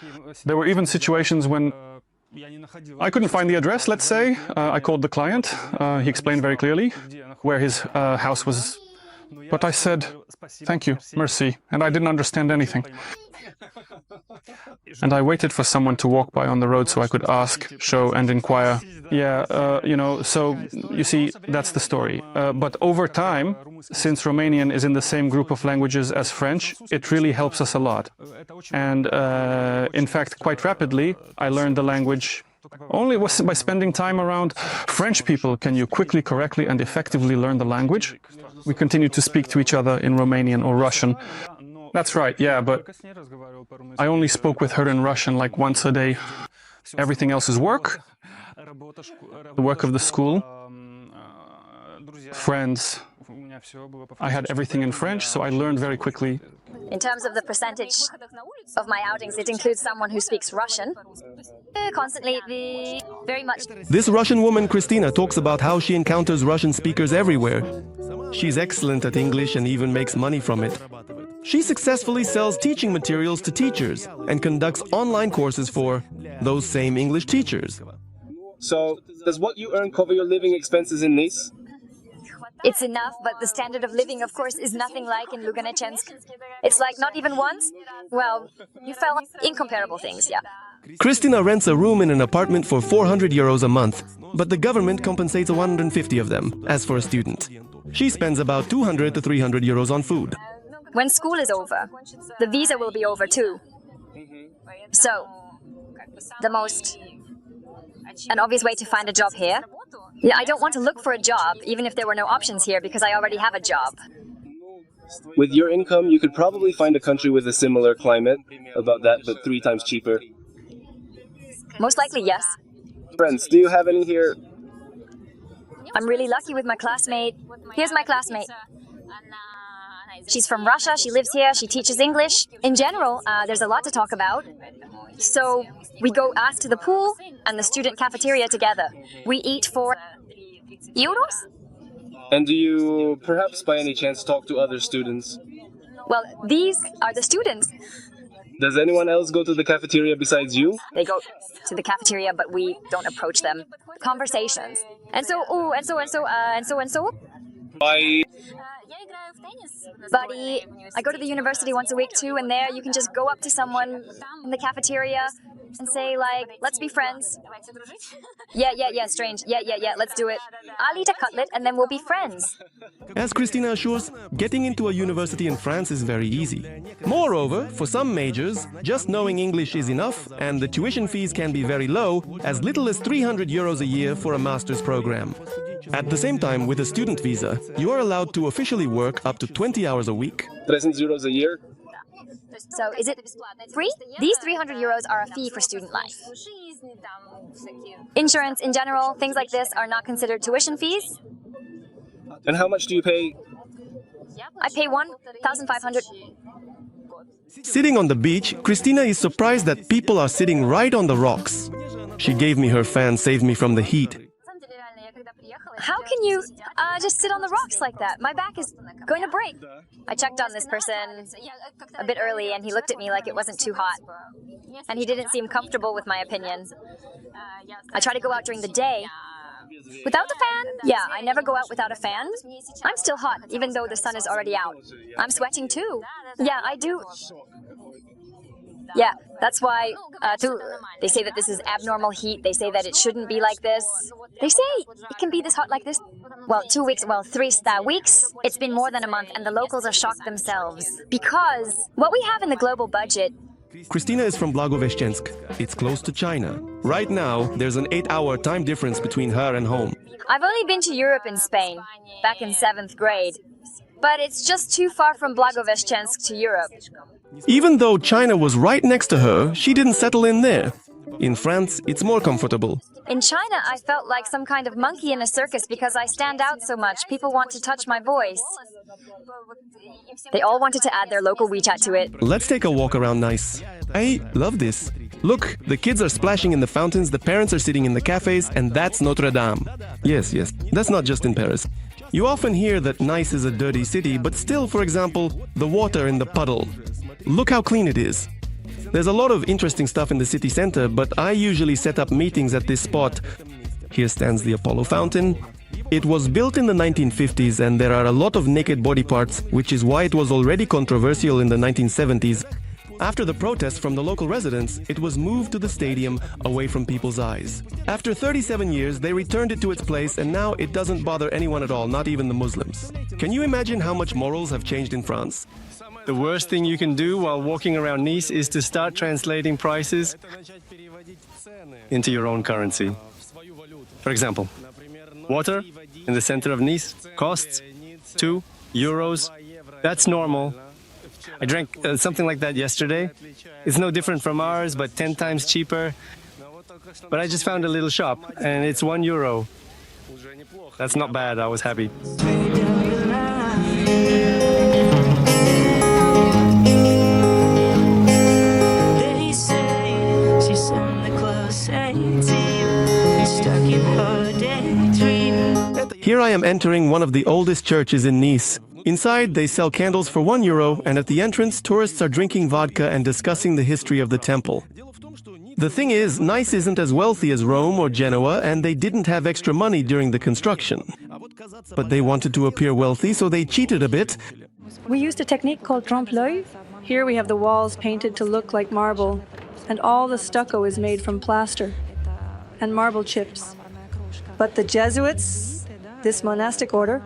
There were even situations when I couldn't find the address, let's say. I called the client. He explained very clearly where his house was. But I said, thank you, merci, and I didn't understand anything. And I waited for someone to walk by on the road so I could ask, show and inquire. Yeah, so you see, that's the story. But over time, since Romanian is in the same group of languages as French, it really helps us a lot. And in fact, quite rapidly, I learned the language. Only by spending time around French people can you quickly, correctly and effectively learn the language. We continue to speak to each other in Romanian or Russian. That's right, yeah, but I only spoke with her in Russian like once a day. Everything else is work, the work of the school, friends. I had everything in French, so I learned very quickly. In terms of the percentage of my outings, it includes someone who speaks Russian. Constantly, very much. This Russian woman, Christina, talks about how she encounters Russian speakers everywhere. She's excellent at English and even makes money from it. She successfully sells teaching materials to teachers and conducts online courses for those same English teachers. So, does what you earn cover your living expenses in Nice? It's enough, but the standard of living, of course, is nothing like in Luganechensk. It's like not even once. Well, you fell incomparable things, yeah. Christina rents a room in an apartment for 400 euros a month, but the government compensates 150 of them, as for a student. She spends about 200 to 300 euros on food. When school is over, the visa will be over too. So, the most an obvious way to find a job here. Yeah, I don't want to look for a job, even if there were no options here, because I already have a job. With your income, you could probably find a country with a similar climate, about that, but 3 times cheaper. Most likely, yes. Friends, do you have any here? I'm really lucky with my classmate. Here's my classmate. She's from Russia, she lives here, she teaches English. In general, there's a lot to talk about. So, we go ask to the pool and the student cafeteria together. We eat for euros? And do you perhaps by any chance talk to other students? Well, these are the students. Does anyone else go to the cafeteria besides you? They go to the cafeteria, but we don't approach them. Conversations. And so. Bye. Buddy, I go to the university once a week too, and there you can just go up to someone in the cafeteria and say, like, let's be friends. Yeah, strange. Yeah, let's do it. I'll eat a cutlet and then we'll be friends. As Christina assures, getting into a university in France is very easy. Moreover, for some majors, just knowing English is enough, and the tuition fees can be very low, as little as 300 euros a year for a master's program. At the same time, with a student visa, you are allowed to officially work up to 20 hours a week. 300 euros a year? So, is it free? These 300 euros are a fee for student life. Insurance in general, things like this are not considered tuition fees. And how much do you pay? I pay 1,500. Sitting on the beach, Christina is surprised that people are sitting right on the rocks. She gave me her fan, saved me from the heat. How can you just sit on the rocks like that? My back is going to break. I checked on this person a bit early and he looked at me like it wasn't too hot. And he didn't seem comfortable with my opinion. I try to go out during the day. Without the fan? Yeah, I never go out without a fan. I'm still hot, even though the sun is already out. I'm sweating too. Yeah, I do. Yeah, that's why they say that this is abnormal heat. They say that it shouldn't be like this. They say it can be this hot like this. Well, 2 weeks, well, 3 weeks. It's been more than a month, and the locals are shocked themselves. Because what we have in the global budget. Christina is from Blagoveshchensk. It's close to China. Right now, there's an 8-hour time difference between her and home. I've only been to Europe and Spain, back in 7th grade. But it's just too far from Blagoveshchensk to Europe. Even though China was right next to her, she didn't settle in there. In France, it's more comfortable. In China, I felt like some kind of monkey in a circus because I stand out so much. People want to touch my voice. They all wanted to add their local WeChat to it. Let's take a walk around Nice. I love this. Look, the kids are splashing in the fountains, the parents are sitting in the cafes, and that's Notre Dame. Yes, that's not just in Paris. You often hear that Nice is a dirty city, but still, for example, the water in the puddle. Look how clean it is. There's a lot of interesting stuff in the city center, but I usually set up meetings at this spot. Here stands the Apollo fountain. It was built in the 1950s and there are a lot of naked body parts, which is why it was already controversial in the 1970s. After the protests from the local residents, it was moved to the stadium, away from people's eyes. After 37 years, they returned it to its place and now it doesn't bother anyone at all, not even the Muslims. Can you imagine how much morals have changed in France? The worst thing you can do while walking around Nice is to start translating prices into your own currency. For example, water in the center of Nice costs 2 euros. That's normal. I drank something like that yesterday. It's no different from ours, but 10 times cheaper. But I just found a little shop, and it's 1 euro. That's not bad, I was happy. Here I am entering one of the oldest churches in Nice. Inside, they sell candles for 1 euro, and at the entrance, tourists are drinking vodka and discussing the history of the temple. The thing is, Nice isn't as wealthy as Rome or Genoa, and they didn't have extra money during the construction. But they wanted to appear wealthy, so they cheated a bit. We used a technique called trompe-l'œil. Here we have the walls painted to look like marble, and all the stucco is made from plaster and marble chips. But the Jesuits, this monastic order,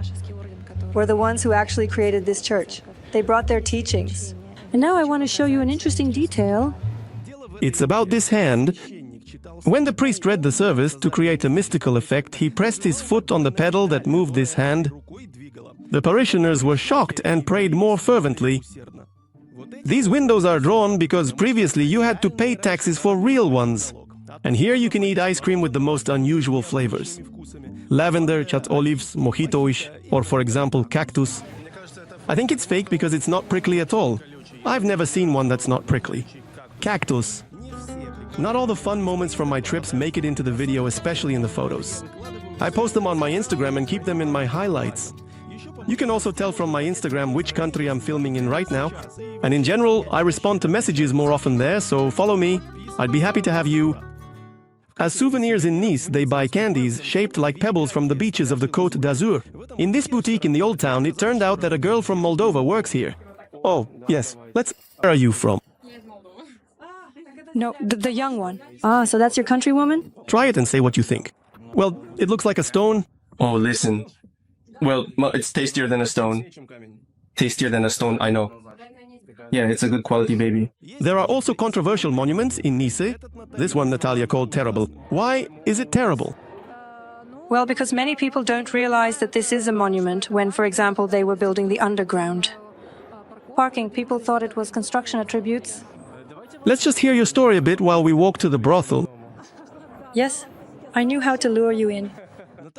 were the ones who actually created this church. They brought their teachings. And now I want to show you an interesting detail. It's about this hand. When the priest read the service, to create a mystical effect, he pressed his foot on the pedal that moved this hand. The parishioners were shocked and prayed more fervently. These windows are drawn because previously you had to pay taxes for real ones. And here you can eat ice cream with the most unusual flavors. Lavender, chat olives, mojitoish, or for example, cactus. I think it's fake because it's not prickly at all. I've never seen one that's not prickly. Cactus. Not all the fun moments from my trips make it into the video, especially in the photos. I post them on my Instagram and keep them in my highlights. You can also tell from my Instagram which country I'm filming in right now. And in general, I respond to messages more often there, so follow me. I'd be happy to have you. As souvenirs in Nice, they buy candies shaped like pebbles from the beaches of the Côte d'Azur. In this boutique in the old town, it turned out that a girl from Moldova works here. Oh, yes, where are you from? No, the young one. Ah, so that's your countrywoman? Try it and say what you think. Well, it looks like a stone. Oh, listen. Well, it's tastier than a stone. Tastier than a stone, I know. Yeah, it's a good quality baby. There are also controversial monuments in Nice. This one Natalia called terrible. Why is it terrible? Well, because many people don't realize that this is a monument when, for example, they were building the underground. Parking, people thought it was construction attributes. Let's just hear your story a bit while we walk to the brothel. Yes, I knew how to lure you in.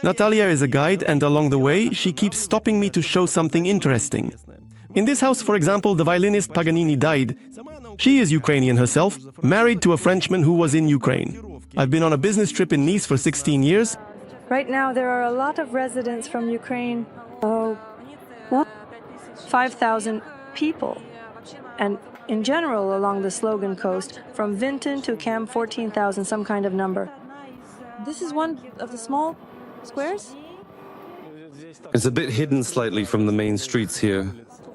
Natalia is a guide, and along the way, she keeps stopping me to show something interesting. In this house, for example, the violinist Paganini died. She is Ukrainian herself, married to a Frenchman who was in Ukraine. I've been on a business trip in Nice for 16 years. Right now, there are a lot of residents from Ukraine. Oh, what? 5,000 people. And in general, along the Slogan coast, from Vinton to Cam, 14,000, some kind of number. This is one of the small squares? It's a bit hidden slightly from the main streets here.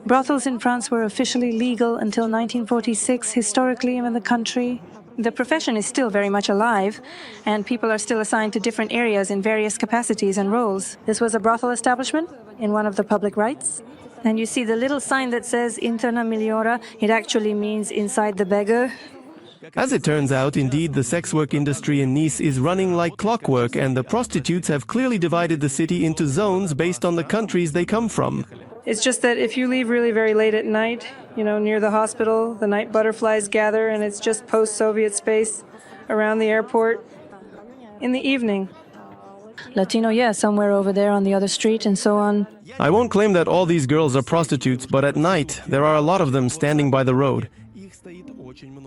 Brothels in France were officially legal until 1946, historically in the country. The profession is still very much alive, and people are still assigned to different areas in various capacities and roles. This was a brothel establishment in one of the public rights. And you see the little sign that says Interna Miliora, it actually means inside the beggar. As it turns out, indeed, the sex work industry in Nice is running like clockwork, and the prostitutes have clearly divided the city into zones based on the countries they come from. It's just that if you leave really very late at night, you know, near the hospital, the night butterflies gather and it's just post-Soviet space around the airport. In the evening, Latino, yeah, somewhere over there on the other street and so on. I won't claim that all these girls are prostitutes, but at night, there are a lot of them standing by the road.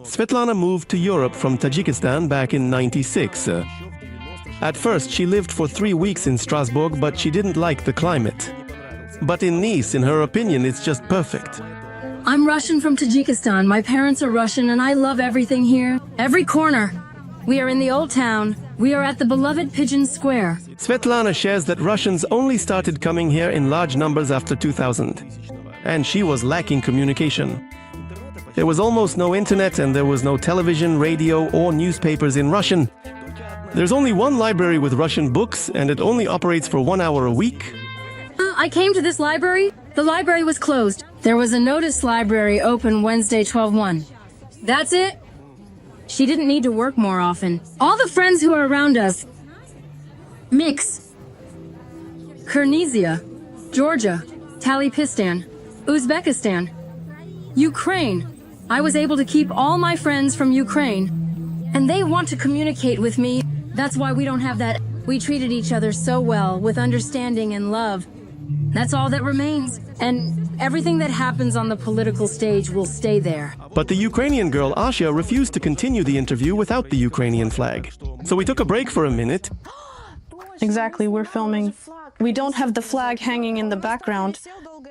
Svetlana moved to Europe from Tajikistan back in '96. At first, she lived for 3 weeks in Strasbourg, but she didn't like the climate. But in Nice, in her opinion, it's just perfect. I'm Russian from Tajikistan. My parents are Russian, and I love everything here. Every corner. We are in the old town. We are at the beloved Pigeon Square. Svetlana shares that Russians only started coming here in large numbers after 2000. And she was lacking communication. There was almost no internet, and there was no television, radio, or newspapers in Russian. There's only one library with Russian books, and it only operates for 1 hour a week. I came to this library. The library was closed. There was a notice library open Wednesday 12/1. That's it. She didn't need to work more often. All the friends who are around us. Mix. Kyrgyzia, Georgia, Talipistan, Uzbekistan, Ukraine. I was able to keep all my friends from Ukraine. And they want to communicate with me. That's why we don't have that. We treated each other so well, with understanding and love. That's all that remains. And everything that happens on the political stage will stay there. But the Ukrainian girl Asha refused to continue the interview without the Ukrainian flag. So we took a break for a minute. Exactly, we're filming. We don't have the flag hanging in the background.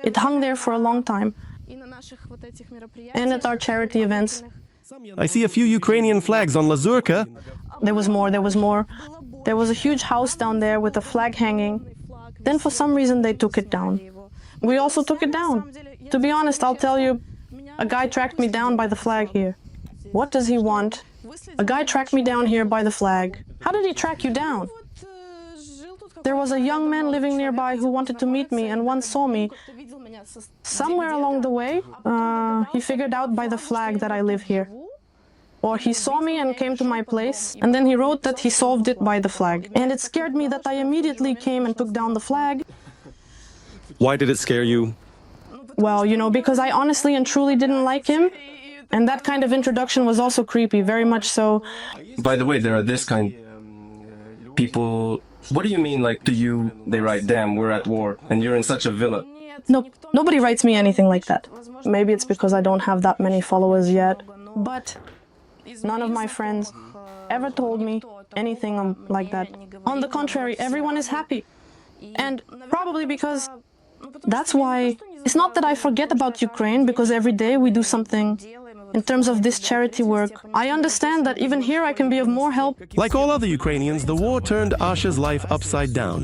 It hung there for a long time. And at our charity events. I see a few Ukrainian flags on Lazurka. There was more. There was a huge house down there with a flag hanging. Then for some reason they took it down. We also took it down. To be honest, I'll tell you, a guy tracked me down by the flag here. What does he want? A guy tracked me down here by the flag. How did he track you down? There was a young man living nearby who wanted to meet me and once saw me. Somewhere along the way, he figured out by the flag that I live here. Or he saw me and came to my place, and then he wrote that he solved it by the flag. And it scared me that I immediately came and took down the flag. Why did it scare you? Well, you know, because I honestly and truly didn't like him. And that kind of introduction was also creepy, very much so. By the way, there are this kind people. What do you mean, like, to you, they write, damn, we're at war, and you're in such a villa? No, nobody writes me anything like that. Maybe it's because I don't have that many followers yet. But none of my friends ever told me anything like that. On the contrary, everyone is happy. And probably because that's why it's not that I forget about Ukraine, because every day we do something in terms of this charity work. I understand that even here I can be of more help. Like all other Ukrainians, the war turned Asha's life upside down.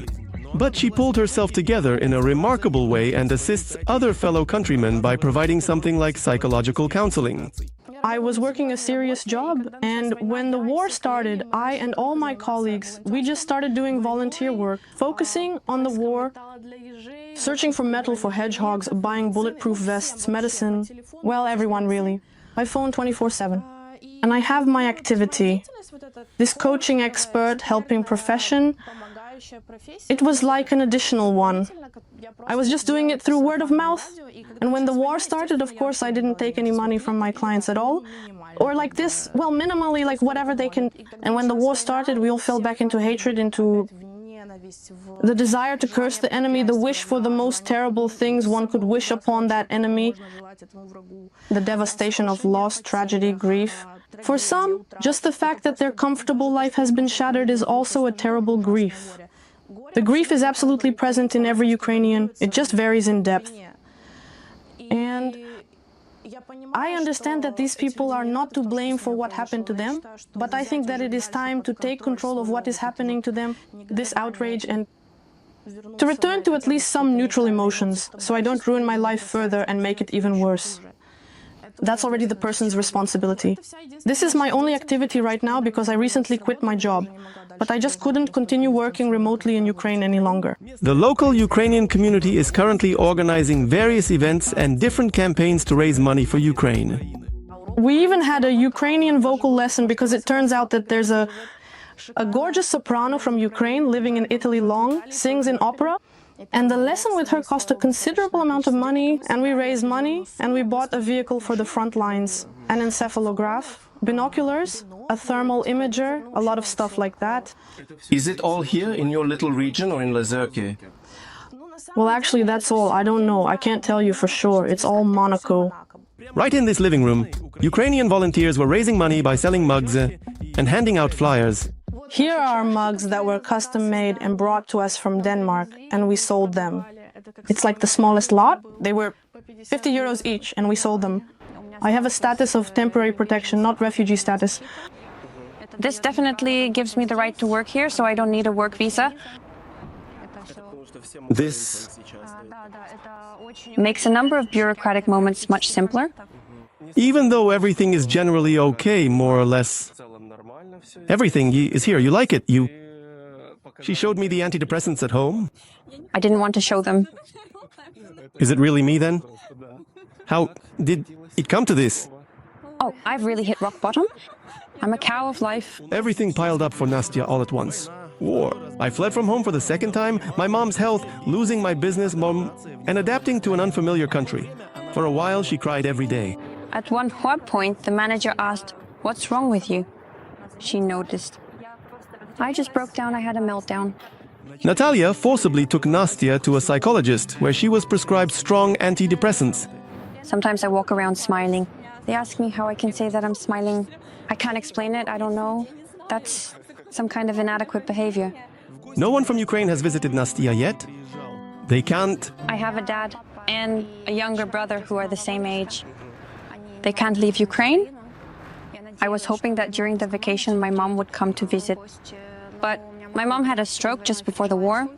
But she pulled herself together in a remarkable way and assists other fellow countrymen by providing something like psychological counseling. I was working a serious job, and when the war started, I and all my colleagues, we just started doing volunteer work, focusing on the war, searching for metal for hedgehogs, buying bulletproof vests, medicine, well, everyone really. I phone 24/7. And I have my activity, this coaching expert helping profession. It was like an additional one. I was just doing it through word of mouth. And when the war started, of course, I didn't take any money from my clients at all. Or like this, well, minimally, like whatever they can. And when the war started, we all fell back into hatred, into the desire to curse the enemy, the wish for the most terrible things one could wish upon that enemy, the devastation of loss, tragedy, grief. For some, just the fact that their comfortable life has been shattered is also a terrible grief. The grief is absolutely present in every Ukrainian, it just varies in depth. And I understand that these people are not to blame for what happened to them, but I think that it is time to take control of what is happening to them, this outrage, and to return to at least some neutral emotions, so I don't ruin my life further and make it even worse. That's already the person's responsibility. This is my only activity right now because I recently quit my job, but I just couldn't continue working remotely in Ukraine any longer. The local Ukrainian community is currently organizing various events and different campaigns to raise money for Ukraine. We even had a Ukrainian vocal lesson because it turns out that there's a gorgeous soprano from Ukraine living in Italy long, sings in opera. And the lesson with her cost a considerable amount of money, and we raised money, and we bought a vehicle for the front lines, an encephalograph, binoculars, a thermal imager, a lot of stuff like that. Is it all here in your little region or in Lazerke? Well, actually, that's all. I don't know. I can't tell you for sure. It's all Monaco. Right in this living room, Ukrainian volunteers were raising money by selling mugs and handing out flyers. Here are mugs that were custom-made and brought to us from Denmark, and we sold them. It's like the smallest lot. They were 50 euros each, and we sold them. I have a status of temporary protection, not refugee status. This definitely gives me the right to work here, so I don't need a work visa. This makes a number of bureaucratic moments much simpler. Even though everything is generally okay, more or less. Everything is here. You like it. She showed me the antidepressants at home. I didn't want to show them. Is it really me then? How did it come to this? Oh, I've really hit rock bottom. I'm a cow of life. Everything piled up for Nastya all at once. War. I fled from home for the second time, my mom's health, losing my business, mom, and adapting to an unfamiliar country. For a while, she cried every day. At one point, the manager asked, "What's wrong with you?" She noticed. I just broke down. I had a meltdown. Natalia forcibly took Nastya to a psychologist, where she was prescribed strong antidepressants. Sometimes I walk around smiling. They ask me how I can say that I'm smiling. I can't explain it. I don't know. That's some kind of inadequate behavior. No one from Ukraine has visited Nastya yet. They can't. I have a dad and a younger brother who are the same age. They can't leave Ukraine. I was hoping that during the vacation my mom would come to visit. But my mom had a stroke just before the war.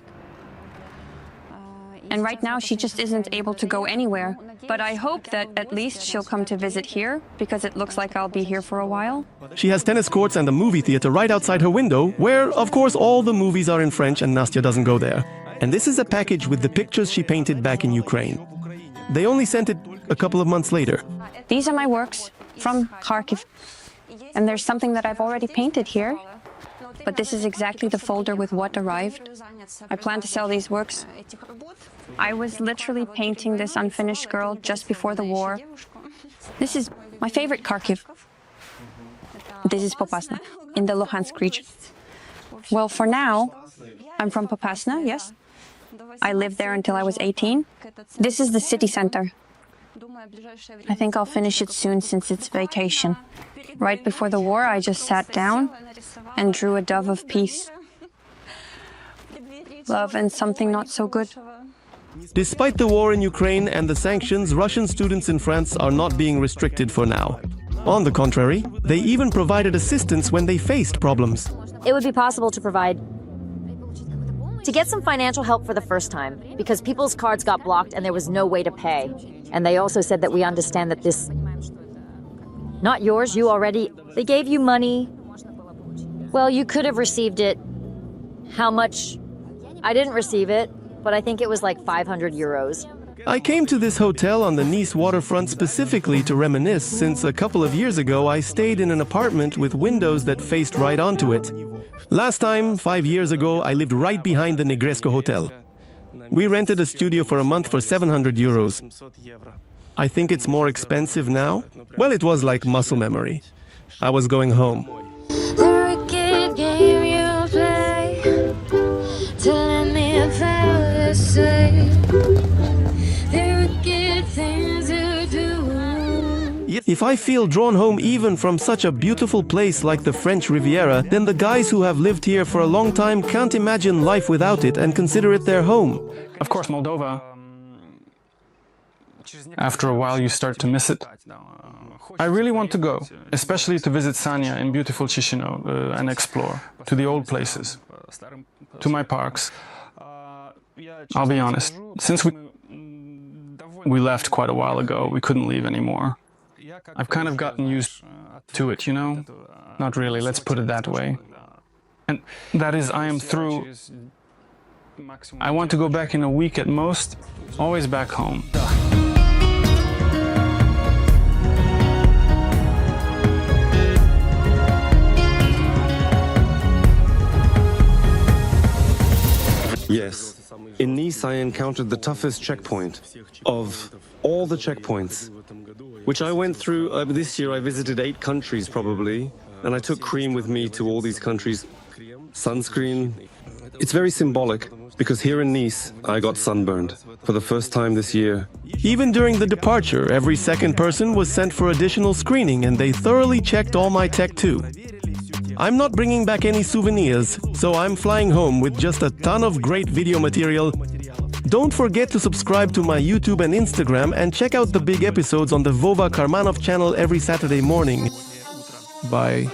And right now she just isn't able to go anywhere. But I hope that at least she'll come to visit here, because it looks like I'll be here for a while. She has tennis courts and a movie theater right outside her window, where, of course, all the movies are in French and Nastya doesn't go there. And this is a package with the pictures she painted back in Ukraine. They only sent it a couple of months later. These are my works from Kharkiv. And there's something that I've already painted here. But this is exactly the folder with what arrived. I plan to sell these works. I was literally painting this unfinished girl just before the war. This is my favorite Kharkiv. This is Popasna, in the Luhansk region. Well, for now, I'm from Popasna, yes. I lived there until I was 18. This is the city center. I think I'll finish it soon since it's vacation. Right before the war, I just sat down and drew a dove of peace. Love and something not so good. Despite the war in Ukraine and the sanctions, Russian students in France are not being restricted for now. On the contrary, they even provided assistance when they faced problems. It would be possible to get some financial help for the first time, because people's cards got blocked and there was no way to pay. And they also said that we understand that this... Not yours, you already... They gave you money. Well, you could have received it. How much? I didn't receive it, but I think it was like 500 euros. I came to this hotel on the Nice waterfront specifically to reminisce, since a couple of years ago I stayed in an apartment with windows that faced right onto it. Last time, 5 years ago, I lived right behind the Negresco Hotel. We rented a studio for a month for 700 euros. I think it's more expensive now. Well, it was like muscle memory. I was going home. If I feel drawn home even from such a beautiful place like the French Riviera, then the guys who have lived here for a long time can't imagine life without it and consider it their home. Of course, Moldova, after a while you start to miss it. I really want to go, especially to visit Sanya in beautiful Chisinau and explore, to the old places, to my parks. I'll be honest, since we left quite a while ago, we couldn't leave anymore. I've kind of gotten used to it, you know? Not really, let's put it that way. And that is, I am through. I want to go back in a week at most, always back home. Yes, in Nice I encountered the toughest checkpoint of all the checkpoints, which I went through. This year I visited 8 countries probably, and I took cream with me to all these countries. Sunscreen. It's very symbolic, because here in Nice I got sunburned for the first time this year. Even during the departure, every second person was sent for additional screening, and they thoroughly checked all my tech too. I'm not bringing back any souvenirs, so I'm flying home with just a ton of great video material. Don't forget to subscribe to my YouTube and Instagram and check out the big episodes on the Vova Karmanov channel every Saturday morning. Bye.